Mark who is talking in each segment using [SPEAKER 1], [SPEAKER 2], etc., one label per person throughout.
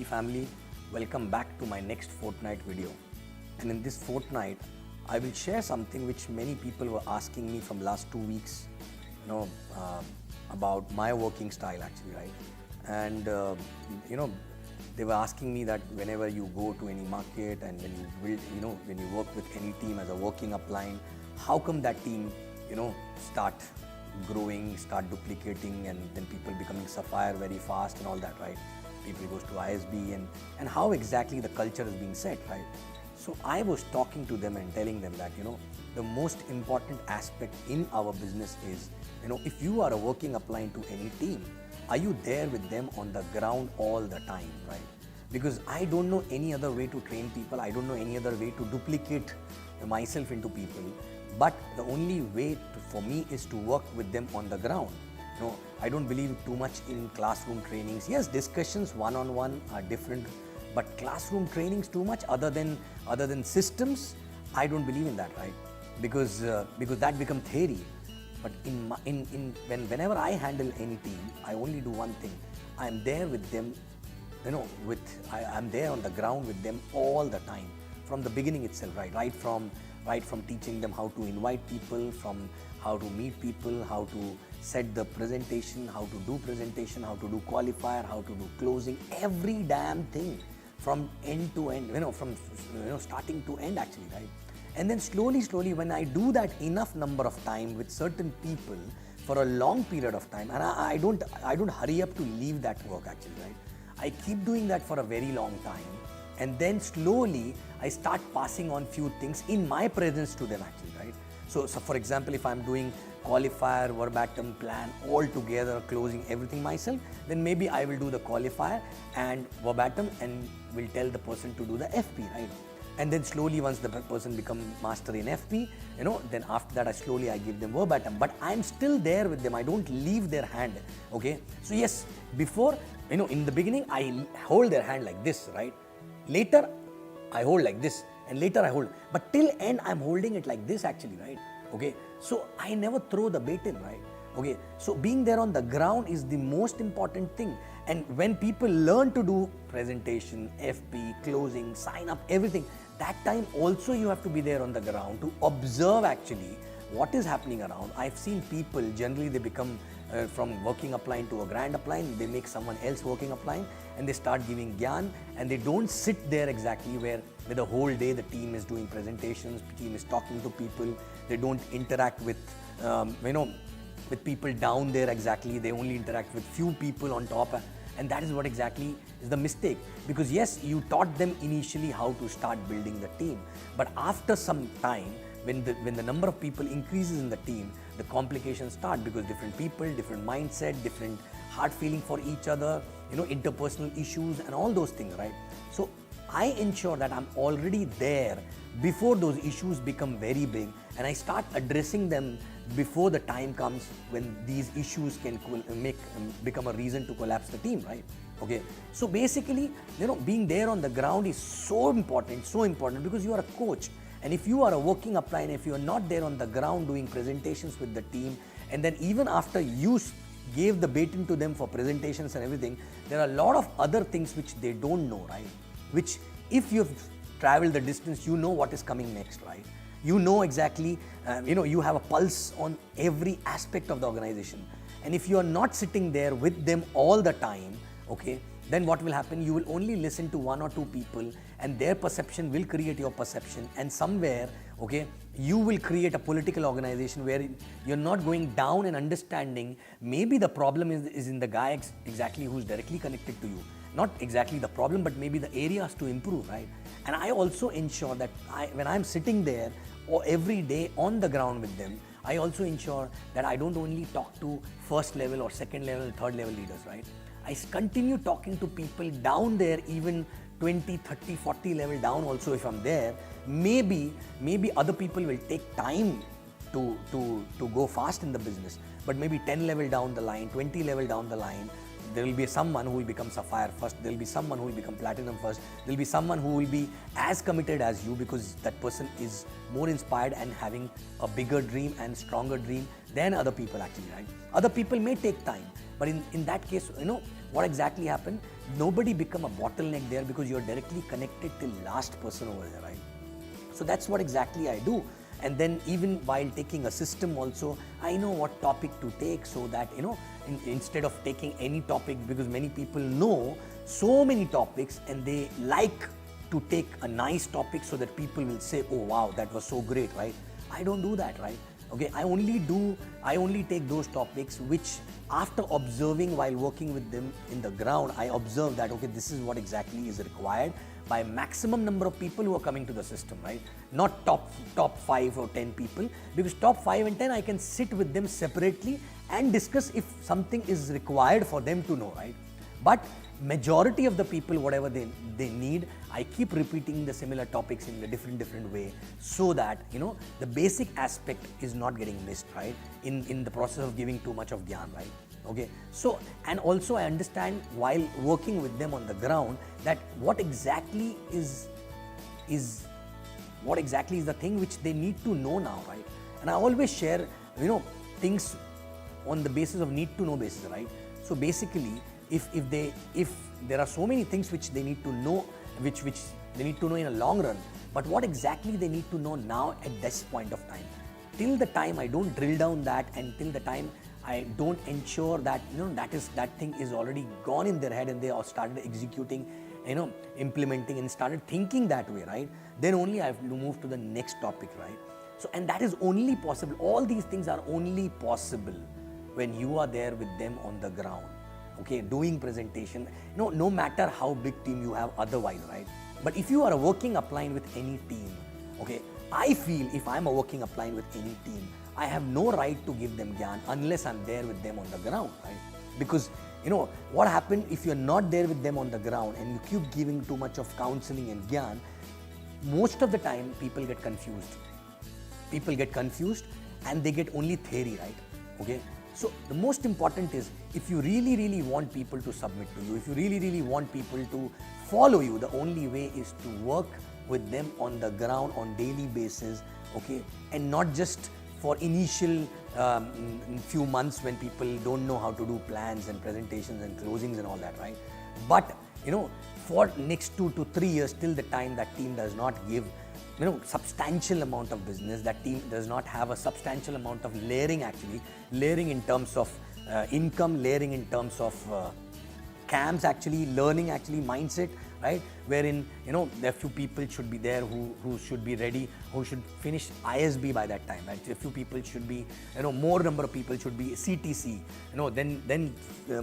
[SPEAKER 1] family, welcome back to my next fortnight video. And in this fortnight, I will share something which many people were asking me from last 2 weeks, about my working style actually, right? And they were asking me that whenever you go to any market and when you build, when you work with any team as a working upline, how come that team, start growing, start duplicating, and then people becoming sapphire very fast and all that, right? People goes to ISB and how exactly the culture is being set, right? So I was talking to them and telling them that, the most important aspect in our business is, if you are a working upline to any team, are you there with them on the ground all the time, right? Because I don't know any other way to train people. I don't know any other way to duplicate myself into people. But the only way for me is to work with them on the ground. I don't believe too much in classroom trainings. Yes, discussions one-on-one are different, but classroom trainings too much other than systems, I don't believe in that, right? Because that become theory. But whenever I handle any team, I only do one thing. I am there with them, I'm there on the ground with them all the time, from the beginning itself, right? Right from teaching them how to invite people, from how to meet people, how to set the presentation, how to do presentation, how to do qualifier, how to do closing, every damn thing from end to end, from starting to end actually, right? And then slowly, when I do that enough number of time with certain people for a long period of time, and I don't hurry up to leave that work actually, right? I keep doing that for a very long time. And then slowly, I start passing on few things in my presence to them actually, right? So for example, if I'm doing qualifier, verbatim, plan, all together, closing everything myself, then maybe I will do the qualifier and verbatim and will tell the person to do the FP, right? And then slowly, once the person become master in FP, then after that, I give them verbatim. But I'm still there with them. I don't leave their hand, okay? So yes, before, in the beginning, I hold their hand like this, right? Later, I hold like this, and later I hold. But till end, I'm holding it like this actually, right? Okay, so I never throw the bait in, right? Okay, so being there on the ground is the most important thing. And when people learn to do presentation, FP, closing, sign up, everything, that time also you have to be there on the ground to observe actually what is happening around. I've seen people, generally they become from working upline to a grand upline, they make someone else working upline and they start giving gyan, and they don't sit there exactly where the whole day the team is doing presentations, team is talking to people, they don't interact with, with people down there exactly, they only interact with few people on top. And that is what exactly is the mistake. Because yes, you taught them initially how to start building the team, but after some time, when the number of people increases in the team, the complications start, because different people, different mindset, different hard feeling for each other, interpersonal issues and all those things, right? So I ensure that I'm already there before those issues become very big, and I start addressing them before the time comes when these issues can become a reason to collapse the team, right? Okay, so basically, being there on the ground is so important because you are a coach. And if you are a working upline, if you are not there on the ground doing presentations with the team, and then even after you gave the baton to them for presentations and everything, there are a lot of other things which they don't know, right? Which if you've traveled the distance, you know what is coming next, right? You know exactly, you have a pulse on every aspect of the organization. And if you are not sitting there with them all the time, okay, then what will happen? You will only listen to one or two people, and their perception will create your perception. And somewhere, okay, you will create a political organization where you're not going down and understanding. Maybe the problem is in the guy exactly who's directly connected to you. Not exactly the problem, but maybe the areas to improve, right? And I also ensure that when I'm sitting there or every day on the ground with them, I also ensure that I don't only talk to first level or second level, third level leaders, right? I continue talking to people down there, even 20, 30, 40 level down also if I'm there. Maybe other people will take time to go fast in the business, but maybe 10 level down the line, 20 level down the line, there will be someone who will become sapphire first, there will be someone who will become platinum first, there will be someone who will be as committed as you, because that person is more inspired and having a bigger dream and stronger dream than other people actually, right? Other people may take time, but in that case, what exactly happened? Nobody become a bottleneck there because you're directly connected till last person over there, right? So that's what exactly I do. And then even while taking a system also, I know what topic to take, so that, instead of taking any topic, because many people know so many topics and they like to take a nice topic so that people will say, oh wow, that was so great, right? I don't do that, right? Okay, I only take those topics which, after observing while working with them in the ground, I observe that, okay, this is what exactly is required by maximum number of people who are coming to the system, right? Not top 5 or 10 people, because top 5 and 10 I can sit with them separately and discuss if something is required for them to know, right? But majority of the people, whatever they need, I keep repeating the similar topics in a different way, so that the basic aspect is not getting missed, right? In the process of giving too much of gyan, right? Okay, so, and also I understand while working with them on the ground that what exactly is the thing which they need to know now, right? And I always share things on the basis of need to know basis, right? So basically, if there are so many things which they need to know, which they need to know in a long run, but what exactly they need to know now at this point of time, till the time I don't drill down that, and till the time I don't ensure that that thing is already gone in their head and they all started executing, implementing and started thinking that way, right? Then only I have to move to the next topic, right? So, and that is only possible. All these things are only possible when you are there with them on the ground. Okay, doing presentation, no matter how big team you have otherwise, right? But if you are a working upline with any team, okay, I feel if I'm a working upline with any team, I have no right to give them gyan unless I'm there with them on the ground, right? Because what happened if you're not there with them on the ground and you keep giving too much of counseling and gyan, most of the time people get confused. People get confused and they get only theory, right? Okay. So the most important is, if you really want people to submit to you, if you really want people to follow you, the only way is to work with them on the ground on daily basis, okay? And not just for initial few months when people don't know how to do plans and presentations and closings and all that, right? But for next 2 to 3 years, till the time that team does not give substantial amount of business, that team does not have a substantial amount of layering in terms of income, layering in terms of camps, learning mindset, right? Wherein there are few people should be there who should be ready, who should finish ISB by that time, right? A few people should be, more number of people should be CTC, then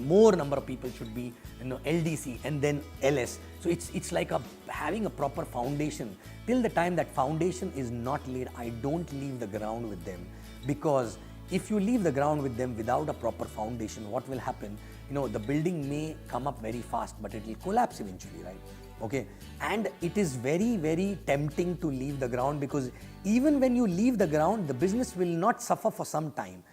[SPEAKER 1] more number of people should be LDC and then LS. So it's like having a proper foundation. Till the time that foundation is not laid, I don't leave the ground with them, because if you leave the ground with them without a proper foundation, what will happen? The building may come up very fast, but it will collapse eventually, right? Okay, and it is very tempting to leave the ground, because even when you leave the ground, the business will not suffer for some time,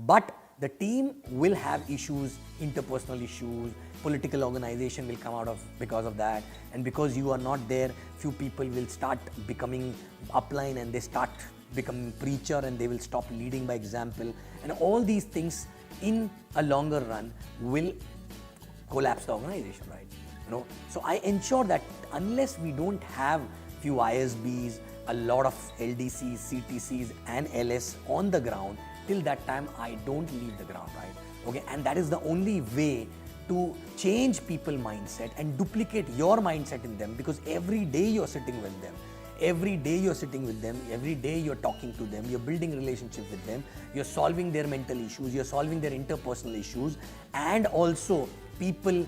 [SPEAKER 1] but the team will have issues, interpersonal issues, political organization will come out of because of that, and because you are not there, few people will start becoming upline and they start becoming preacher and they will stop leading by example, and all these things in a longer run will collapse the organization, right? So I ensure that unless we don't have few ISBs, a lot of LDCs, CTCs and LS on the ground, till that time I don't leave the ground, right? Okay, and that is the only way to change people's mindset and duplicate your mindset in them, because every day you're sitting with them. Every day you're sitting with them, every day you're talking to them, you're building relationship with them, you're solving their mental issues, you're solving their interpersonal issues, and also people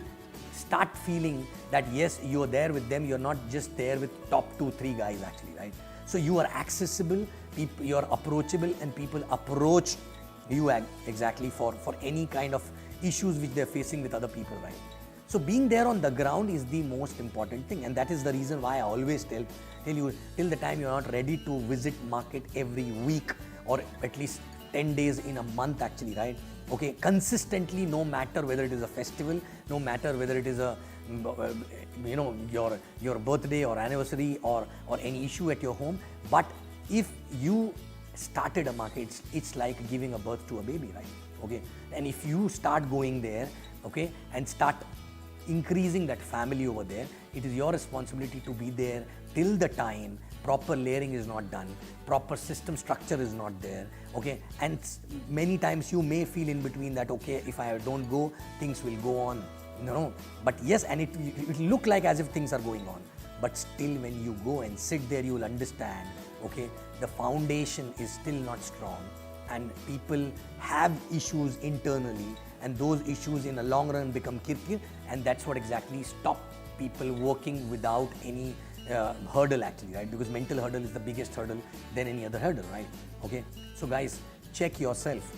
[SPEAKER 1] start feeling that yes, you're there with them, you're not just there with top 2-3 guys actually, right? So you are accessible, you're approachable, and people approach you exactly for any kind of issues which they're facing with other people, right? So being there on the ground is the most important thing, and that is the reason why I always tell you, till the time you're not ready to visit market every week or at least 10 days in a month actually, right? Okay, consistently, no matter whether it is a festival, no matter whether it is a your birthday or anniversary or any issue at your home, but if you started a market, it's like giving a birth to a baby, right? Okay, and if you start going there, okay, and start increasing that family over there, it is your responsibility to be there till the time proper layering is not done, proper system structure is not there, okay, and many times you may feel in between that, okay, if I don't go, things will go on, but yes, and it will look like as if things are going on, but still when you go and sit there, you will understand, okay, the foundation is still not strong, and people have issues internally, and those issues in the long run become kirkir, and that's what exactly stop people working without any hurdle actually, right? Because mental hurdle is the biggest hurdle than any other hurdle, right? Okay, so guys, check yourself,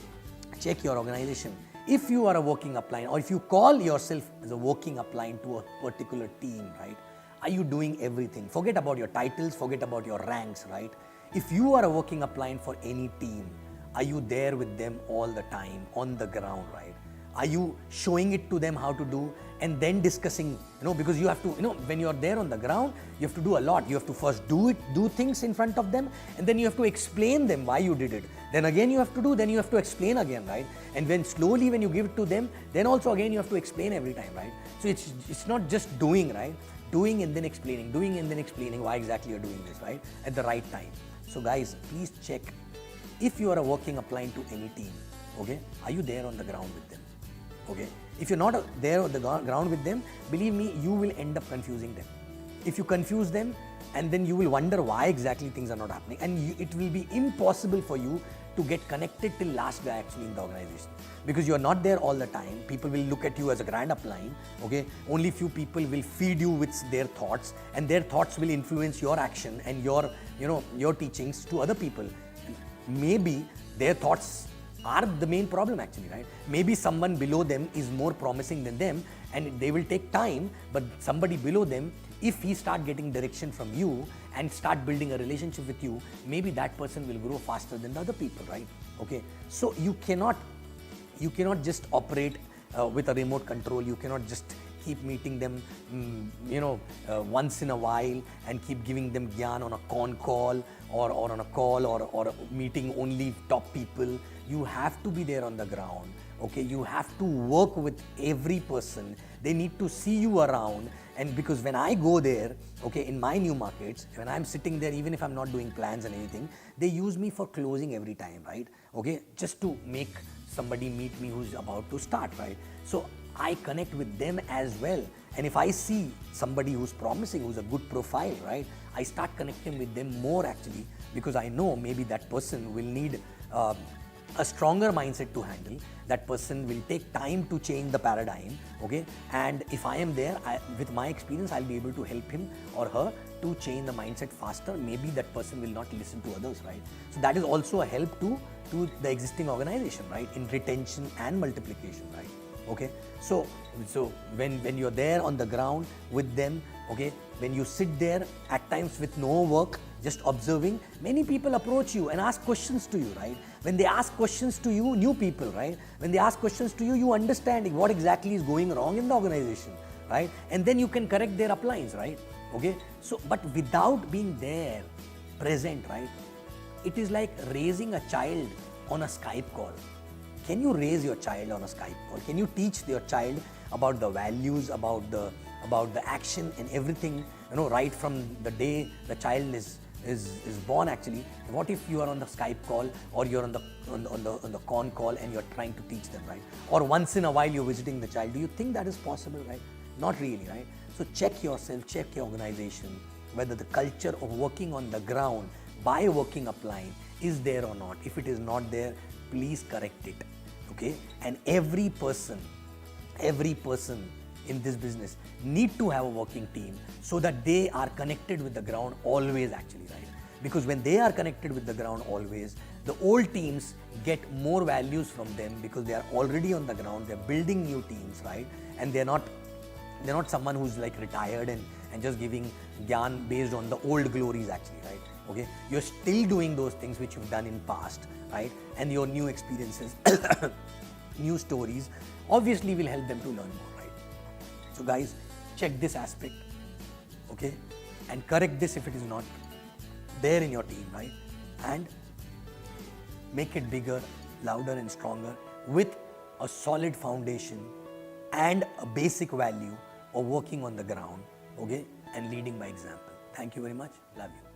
[SPEAKER 1] check your organization. If you are a working upline, or if you call yourself as a working upline to a particular team, right? Are you doing everything? Forget about your titles, forget about your ranks, right? If you are a working upline for any team, are you there with them all the time on the ground, right? Are you showing it to them how to do and then discussing, because you have to, when you're there on the ground, you have to do a lot. You have to first do things in front of them, and then you have to explain them why you did it. Then again you have to do, then you have to explain again, right? And when slowly when you give it to them, then also again you have to explain every time, right? So it's not just doing, right? Doing and then explaining, why exactly you're doing this, right? At the right time. So guys, please check if you are a working upline to any team, okay? Are you there on the ground with them? Okay, if you're not there on the ground with them, believe me, you will end up confusing them. If you confuse them, and then you will wonder why exactly things are not happening, and it will be impossible for you to get connected till last guy actually in the organization, because you are not there all the time. People will look at you as a grand upline, okay? Only few people will feed you with their thoughts, and their thoughts will influence your action and your teachings to other people. Maybe their thoughts are the main problem actually, right? Maybe someone below them is more promising than them, and they will take time, but somebody below them, if he start getting direction from you and start building a relationship with you, maybe that person will grow faster than the other people, right? Okay, so you cannot just operate with a remote control. You cannot just keep meeting them, once in a while and keep giving them gyan on a con call or on a call or meeting only top people. You have to be there on the ground, okay? You have to work with every person. They need to see you around, and because when I go there, okay, in my new markets, when I'm sitting there, even if I'm not doing plans and anything, they use me for closing every time, right? Okay, just to make somebody meet me who's about to start, right? So I connect with them as well. And if I see somebody who's promising, who's a good profile, right, I start connecting with them more actually, because I know maybe that person will need a stronger mindset to handle. That person will take time to change the paradigm, okay? And if I am there, with my experience, I'll be able to help him or her to change the mindset faster. Maybe that person will not listen to others, right? So that is also a help to the existing organization, right? In retention and multiplication, right? Okay, so when you're there on the ground with them, okay, when you sit there at times with no work, just observing, many people approach you and ask questions to you, right? When they ask questions to you, new people, right? When they ask questions to you, you understand what exactly is going wrong in the organization, right? And then you can correct their uplines, right? Okay, so but without being there, present, right? It is like raising a child on a Skype call. Can you raise your child on a Skype call? Can you teach your child about the values, about the action and everything, right from the day the child is born actually? What if you are on the Skype call, or you're on the con call and you're trying to teach them, right? Or once in a while you're visiting the child. Do you think that is possible, right? Not really, right? So check yourself, check your organization, whether the culture of working on the ground by a working upline is there or not. If it is not there, please correct it, okay? And every person in this business need to have a working team so that they are connected with the ground always actually, right? Because when they are connected with the ground always, the old teams get more values from them because they are already on the ground, they're building new teams, right? And they're not someone who's like retired and just giving gyan based on the old glories actually, right? Okay, you're still doing those things which you've done in past, right? And your new experiences, new stories obviously will help them to learn more, right? So guys, check this aspect, okay? And correct this if it is not there in your team, right? And make it bigger, louder and stronger with a solid foundation and a basic value of working on the ground, okay, and leading by example. Thank you very much. Love you.